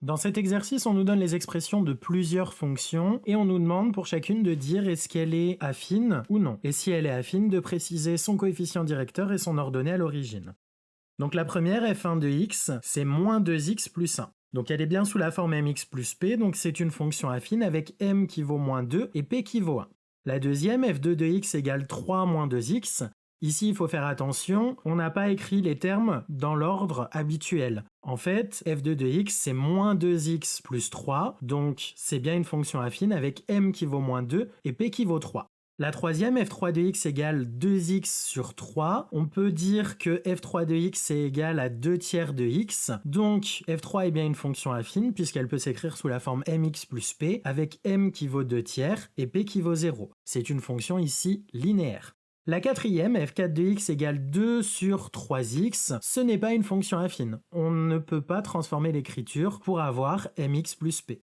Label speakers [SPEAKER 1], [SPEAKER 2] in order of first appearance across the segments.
[SPEAKER 1] Dans cet exercice, on nous donne les expressions de plusieurs fonctions et on nous demande pour chacune de dire est-ce qu'elle est affine ou non. Et si elle est affine, de préciser son coefficient directeur et son ordonnée à l'origine. Donc la première, f1 de x, c'est moins 2x plus 1. Donc elle est bien sous la forme mx plus p, donc c'est une fonction affine avec m qui vaut moins 2 et p qui vaut 1. La deuxième, f2 de x égale 3 moins 2x. Ici, il faut faire attention, on n'a pas écrit les termes dans l'ordre habituel. En fait, f2 de x, c'est moins 2x plus 3, donc c'est bien une fonction affine avec m qui vaut moins 2 et p qui vaut 3. La troisième, f3 de x égale 2x sur 3. On peut dire que f3 de x est égal à 2 tiers de x. Donc f3 est bien une fonction affine puisqu'elle peut s'écrire sous la forme mx plus p avec m qui vaut 2 tiers et p qui vaut 0. C'est une fonction ici linéaire. La quatrième, f4 de x égale 2 sur 3x, ce n'est pas une fonction affine. On ne peut pas transformer l'écriture pour avoir mx plus p.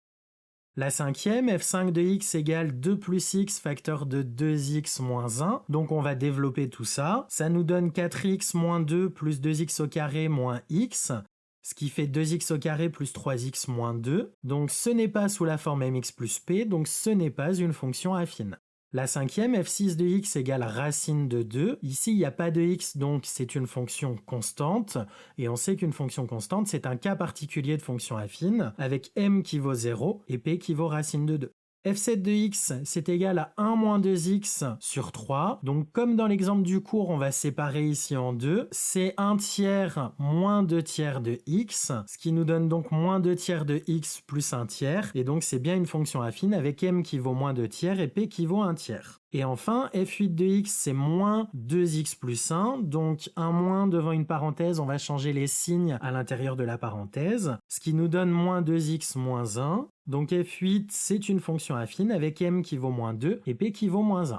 [SPEAKER 1] La cinquième, f5 de x égale 2 plus x facteur de 2x moins 1. Donc on va développer tout ça. Ça nous donne 4x moins 2 plus 2x au carré moins x, ce qui fait 2x au carré plus 3x moins 2. Donc ce n'est pas sous la forme mx plus p, donc ce n'est pas une fonction affine. La cinquième, f6 de x égale racine de 2. Ici, il n'y a pas de x, donc c'est une fonction constante. Et on sait qu'une fonction constante, c'est un cas particulier de fonction affine, avec m qui vaut 0 et p qui vaut racine de 2. f7 de x, c'est égal à 1 moins 2x sur 3. Donc comme dans l'exemple du cours, on va séparer ici en deux. C'est 1 tiers moins 2 tiers de x, ce qui nous donne donc moins 2 tiers de x plus 1 tiers. Et donc c'est bien une fonction affine avec m qui vaut moins 2 tiers et p qui vaut 1 tiers. Et enfin, f8 de x, c'est moins 2x plus 1. Donc un moins devant une parenthèse, on va changer les signes à l'intérieur de la parenthèse, ce qui nous donne moins 2x moins 1. Donc f8, c'est une fonction affine avec m qui vaut moins 2 et p qui vaut moins 1.